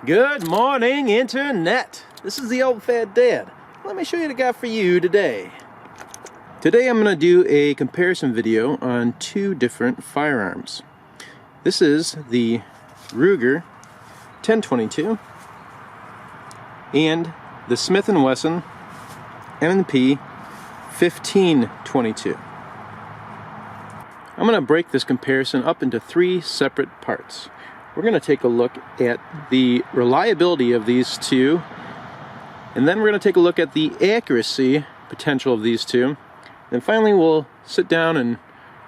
Good morning, Internet. This is the old fat dad. Let me show you what I got for you today. Today I'm going to do a comparison video on two different firearms. This is the Ruger 1022 and the Smith Wesson M&P 1522. I'm going to break this comparison up into three separate parts. We're going to take a look at the reliability of these two, and then we're going to take a look at the accuracy potential of these two, and finally we'll sit down and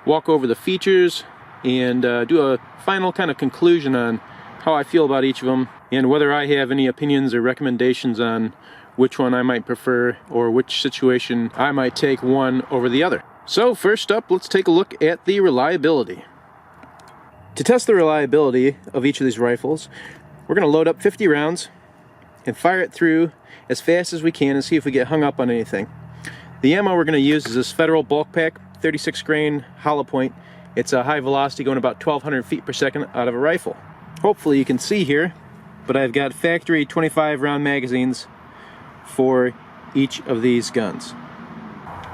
walk over the features and do a final kind of conclusion on how I feel about each of them and whether I have any opinions or recommendations on which one I might prefer or which situation I might take one over the other. So first up, let's take a look at the reliability. To test the reliability of each of these rifles, we're going to load up 50 rounds and fire it through as fast as we can and see if we get hung up on anything. The ammo we're going to use is this Federal Bulk Pack 36 grain hollow point. It's a high velocity going about 1,200 feet per second out of a rifle. Hopefully you can see here, but I've got factory 25 round magazines for each of these guns.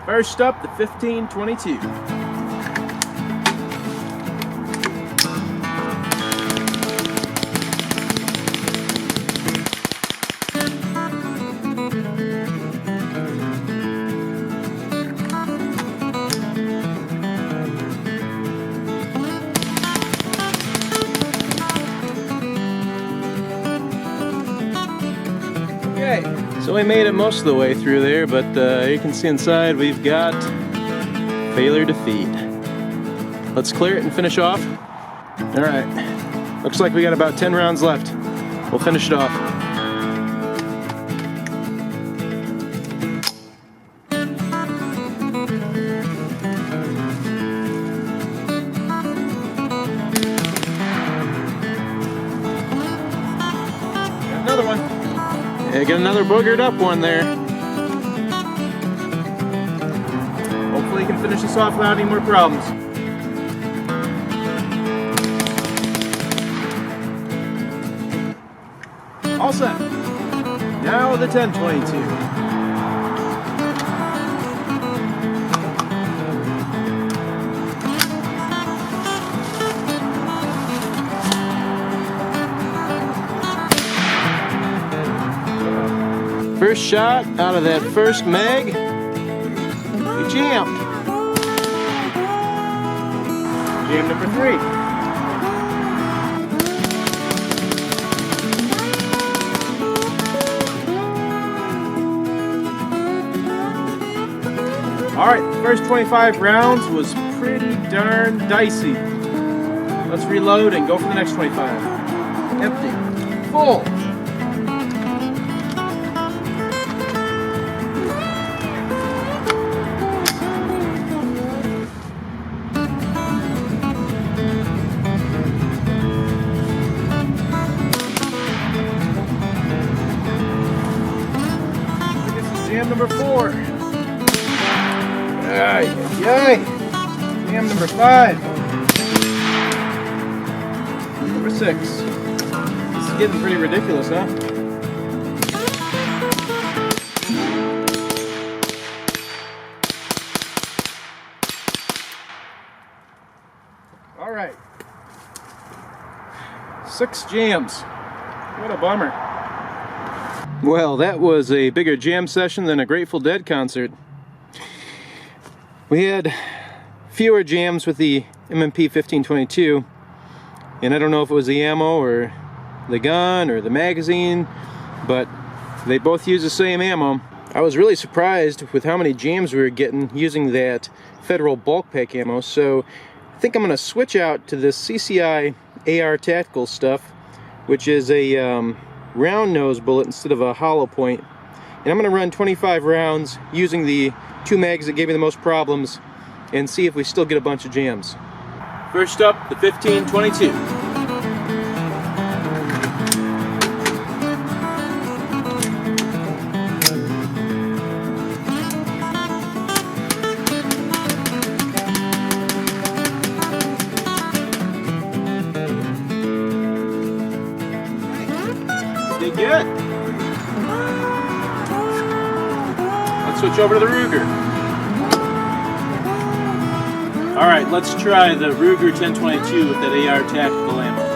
First up, the 1522. So we made it most of the way through there, but you can see inside we've got failure to feed. Let's clear it and finish off. Alright, looks like we got about 10 rounds left. We'll finish it off. Got another one. Yeah, get another boogered up one there. Hopefully you can finish this off without any more problems. All set. Now the 1022. First shot out of that first mag, we jammed. Jam number 3. Alright, the first 25 rounds was pretty darn dicey. Let's reload and go for the next 25. Empty. Full. Jam number 4. Ay, ay. Jam number 5. Number 6. This is getting pretty ridiculous, huh? All right. 6 jams. What a bummer. Well, that was a bigger jam session than a Grateful Dead concert. We had fewer jams with the M&P 1522, and I don't know if it was the ammo or the gun or the magazine, but they both use the same ammo. I was really surprised with how many jams we were getting using that Federal Bulk Pack ammo, so I think I'm going to switch out to this CCI AR Tactical stuff, which is a round nose bullet instead of a hollow point, and I'm going to run 25 rounds using the 2 mags that gave me the most problems and see if we still get a bunch of jams. First up, the 1522. They good. Let's switch over to the Ruger. Alright, let's try the Ruger 1022 with that AR tactical ammo.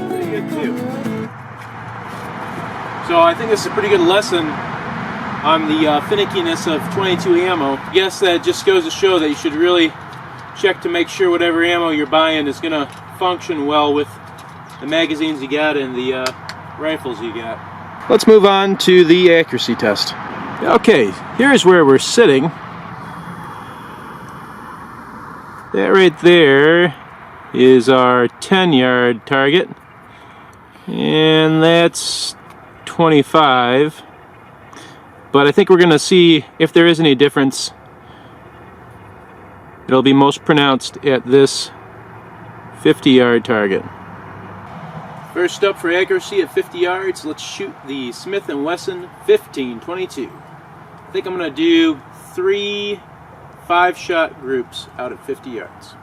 Pretty good too. So I think this is a pretty good lesson on the finickiness of 22 ammo. I guess that just goes to show that you should really check to make sure whatever ammo you're buying is going to function well with the magazines you got and the rifles you got. Let's move on to the accuracy test. Okay, here's where we're sitting. That right there is our 10-yard target, and that's 25. But I think we're going to see if there is any difference. It'll be most pronounced at this 50-yard target. First up for accuracy at 50 yards, let's shoot the Smith & Wesson 1522. I think I'm going to do 3 5-shot groups out at 50 yards.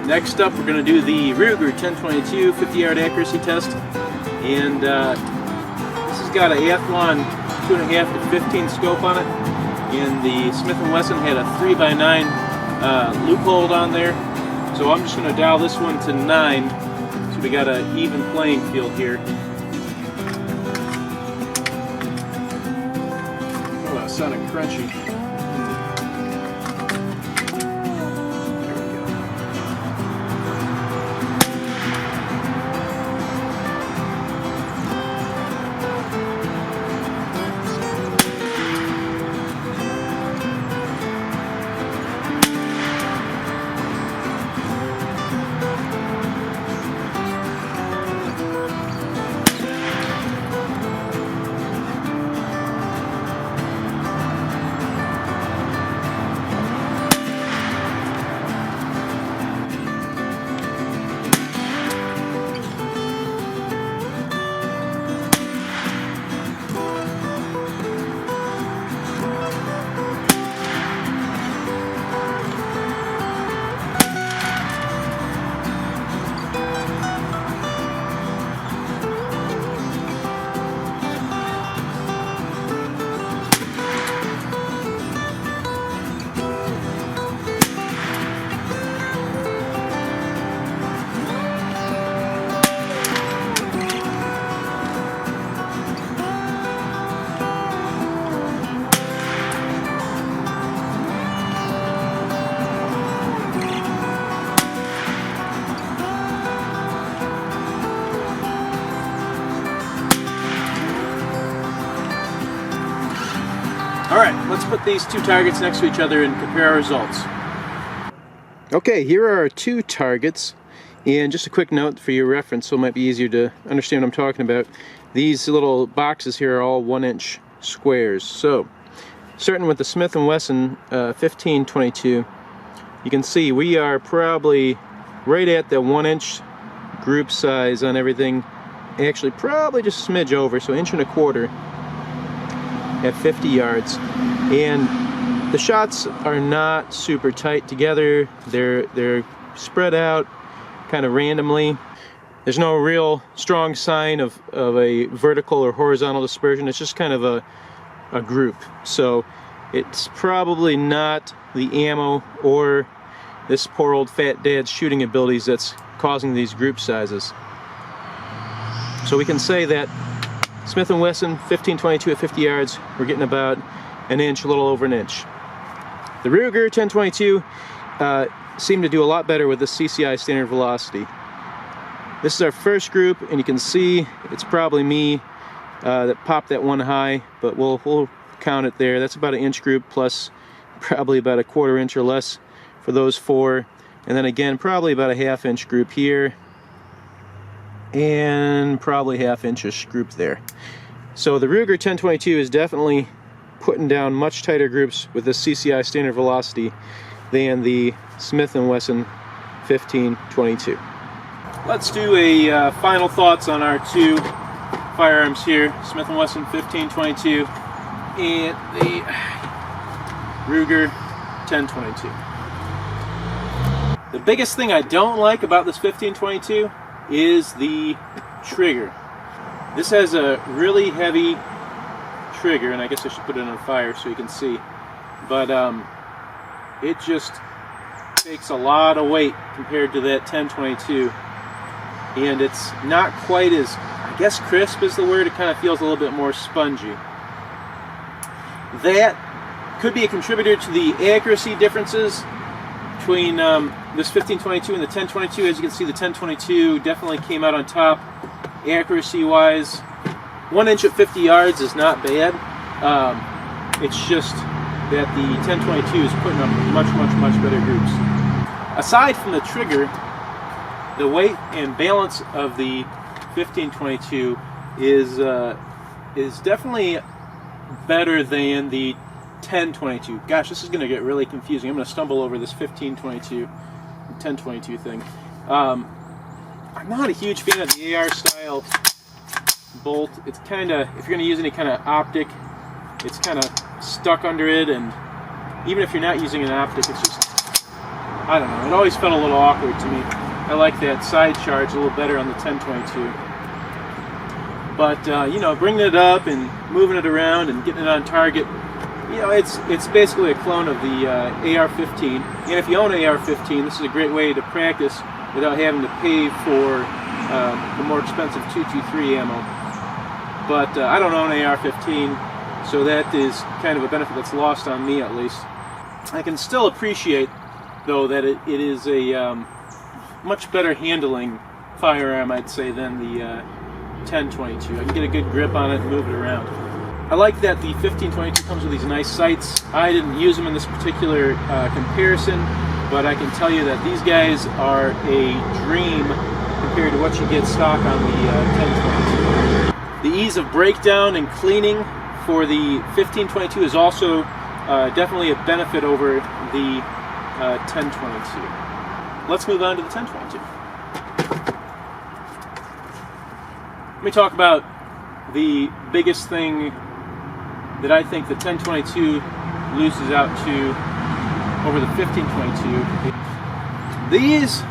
Next up, we're going to do the Ruger 1022 50-yard accuracy test, and this has got a Athlon 2.5 to 15 scope on it, and the Smith & Wesson had a 3x9 loophole on there, so I'm just going to dial this one to 9, so we got an even playing field here. Oh, that sounded crunchy. Alright, let's put these two targets next to each other and compare our results. Okay, here are our two targets, and just a quick note for your reference so it might be easier to understand what I'm talking about. These little boxes here are all 1-inch squares. So, starting with the Smith & Wesson 1522, you can see we are probably right at the 1-inch group size on everything. Actually, probably just a smidge over, so 1.25 inches at 50 yards. And the shots are not super tight together. They're spread out kind of randomly. There's no real strong sign of a vertical or horizontal dispersion. It's just kind of a group. So it's probably not the ammo or this poor old fat dad's shooting abilities that's causing these group sizes. So we can say that Smith & Wesson 1522 at 50 yards, we're getting about an inch, a little over an inch. The Ruger 1022 seemed to do a lot better with the CCI standard velocity. This is our first group, and you can see it's probably me that popped that one high, but we'll count it there. That's about an inch group plus probably about a 1/4 inch or less for those 4. And then again, probably about a 1/2 inch group here, and probably 1/2 inch group there. So the Ruger 1022 is definitely putting down much tighter groups with this CCI standard velocity than the Smith Wesson 1522. Let's do a final thoughts on our 2 firearms here, Smith Wesson 1522 and the Ruger 1022. The biggest thing I don't like about this 1522 is the trigger. This has a really heavy trigger, and I guess I should put it on fire so you can see, but it just takes a lot of weight compared to that 1022, and it's not quite as, I guess crisp is the word. It kind of feels a little bit more spongy. That could be a contributor to the accuracy differences between this 1522 and the 1022. As you can see, the 1022 definitely came out on top accuracy wise. 1 inch at 50 yards is not bad. It's just that the 1022 is putting up much better groups. Aside from the trigger, the weight and balance of the 1522 is definitely better than the 1022. Gosh, this is going to get really confusing. I'm going to stumble over this 1522 and 1022 thing. I'm not a huge fan of the AR style bolt. It's kind of, if you're going to use any kind of optic, it's kind of stuck under it, and even if you're not using an optic, it's just, I don't know, it always felt a little awkward to me. I like that side charge a little better on the 1022. But you know, bringing it up and moving it around and getting it on target, you know, it's basically a clone of the AR-15. And if you own an AR-15, this is a great way to practice without having to pay for the more expensive 223 ammo. But I don't own an AR-15, so that is kind of a benefit that's lost on me, at least. I can still appreciate, though, that it is a much better handling firearm, I'd say, than the 1022. I can get a good grip on it and move it around. I like that the 1522 comes with these nice sights. I didn't use them in this particular comparison, but I can tell you that these guys are a dream compared to what you get stock on the 1022. The ease of breakdown and cleaning for the 1522 is also definitely a benefit over the 1022. Let's move on to the 1022. Let me talk about the biggest thing that I think the 1022 loses out to over the 1522. These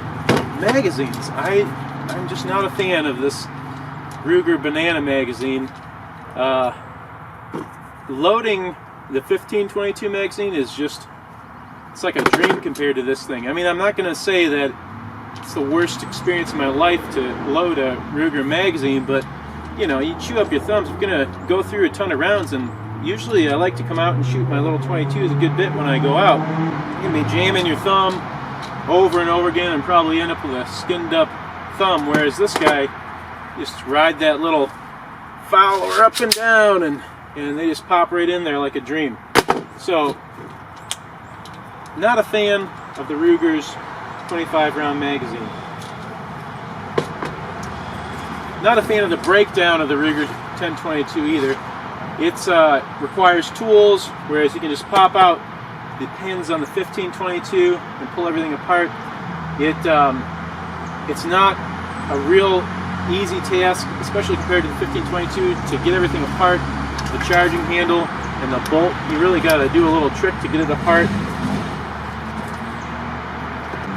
magazines, I'm just not a fan of this Ruger Banana magazine. Loading the 1522 magazine is just, it's like a dream compared to this thing. I mean, I'm not going to say that it's the worst experience of my life to load a Ruger magazine, but you know, you chew up your thumbs. I'm going to go through a ton of rounds, and usually I like to come out and shoot my little 22s a good bit when I go out. You're going to be jamming your thumb over and over again and probably end up with a skinned up thumb, whereas this guy, just ride that little follower up and down, and they just pop right in there like a dream. So, not a fan of the Ruger's 25 round magazine. Not a fan of the breakdown of the Ruger 1022 either. It requires tools, whereas you can just pop out the pins on the 1522 and pull everything apart. It's not a real easy task, especially compared to the 1522, to get everything apart. The charging handle and the bolt, you really got to do a little trick to get it apart.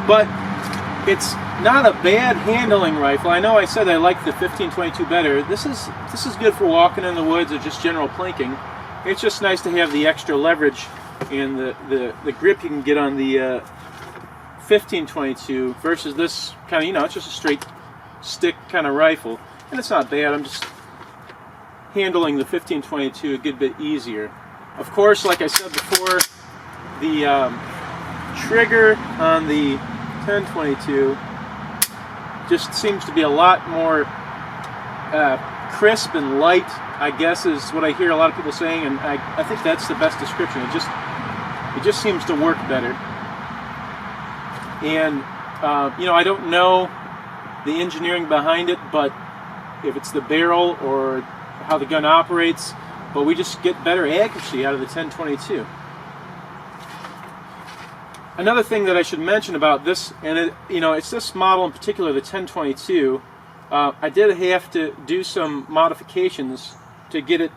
But it's not a bad handling rifle. I know I said I like the 1522 better. This is good for walking in the woods or just general plinking. It's just nice to have the extra leverage and the grip you can get on the 1522 versus this kind of, you know, it's just a straight stick kind of rifle. And it's not bad. I'm just handling the 1522 a good bit easier. Of course, like I said before, the trigger on the 1022 just seems to be a lot more crisp and light, I guess, is what I hear a lot of people saying, and I think that's the best description. It just seems to work better. And you know, I don't know the engineering behind it, but if it's the barrel or how the gun operates, but we just get better accuracy out of the 10-22. Another thing that I should mention about this, and you know, it's this model in particular, the 10-22. I did have to do some modifications to get it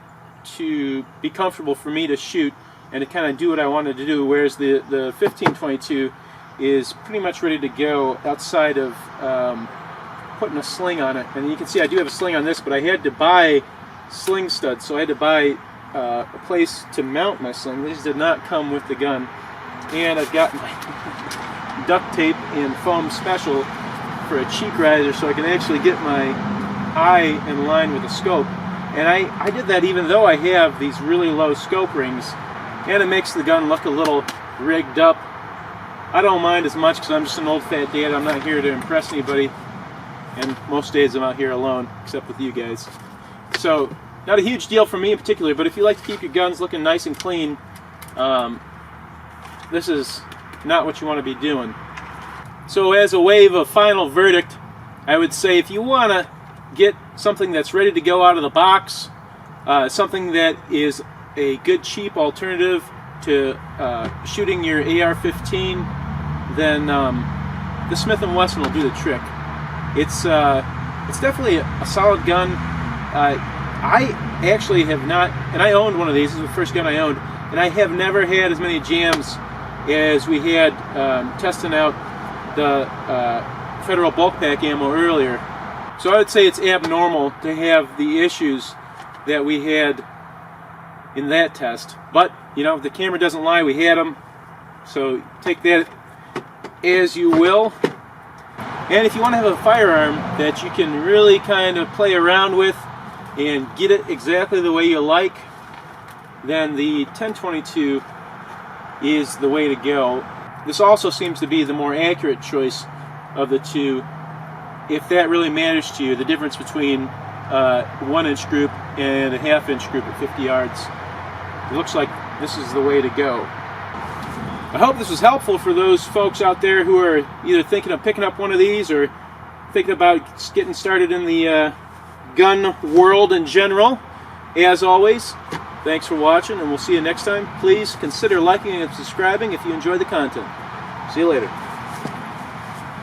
to be comfortable for me to shoot and to kind of do what I wanted to do, whereas the 15-22 is pretty much ready to go outside of putting a sling on it. And you can see I do have a sling on this, but I had to buy sling studs, so I had to buy a place to mount my sling. These did not come with the gun. And I've got my duct tape and foam special for a cheek riser, so I can actually get my eye in line with the scope. And I did that even though I have these really low scope rings, and it makes the gun look a little rigged up. I don't mind as much because I'm just an old fat dad. I'm not here to impress anybody, and most days I'm out here alone, except with you guys. So not a huge deal for me in particular, but if you like to keep your guns looking nice and clean, this is not what you want to be doing. So as a way of a final verdict, I would say if you want to get something that's ready to go out of the box, something that is a good cheap alternative to shooting your AR-15, then the Smith Wesson will do the trick. It's definitely a solid gun. I actually have not, and I owned one of these. This is the first gun I owned, and I have never had as many jams as we had testing out the Federal bulk pack ammo earlier. So I would say it's abnormal to have the issues that we had in that test. But, you know, the camera doesn't lie, we had them. So take that as you will. And if you want to have a firearm that you can really kind of play around with and get it exactly the way you like, then the 10-22 is the way to go. This also seems to be the more accurate choice of the two, if that really matters to you, the difference between 1-inch group and a 1/2-inch group at 50 yards. It looks like this is the way to go. I hope this was helpful for those folks out there who are either thinking of picking up one of these or thinking about getting started in the gun world in general. As always, thanks for watching, and we'll see you next time. Please consider liking and subscribing if you enjoyed the content. See you later.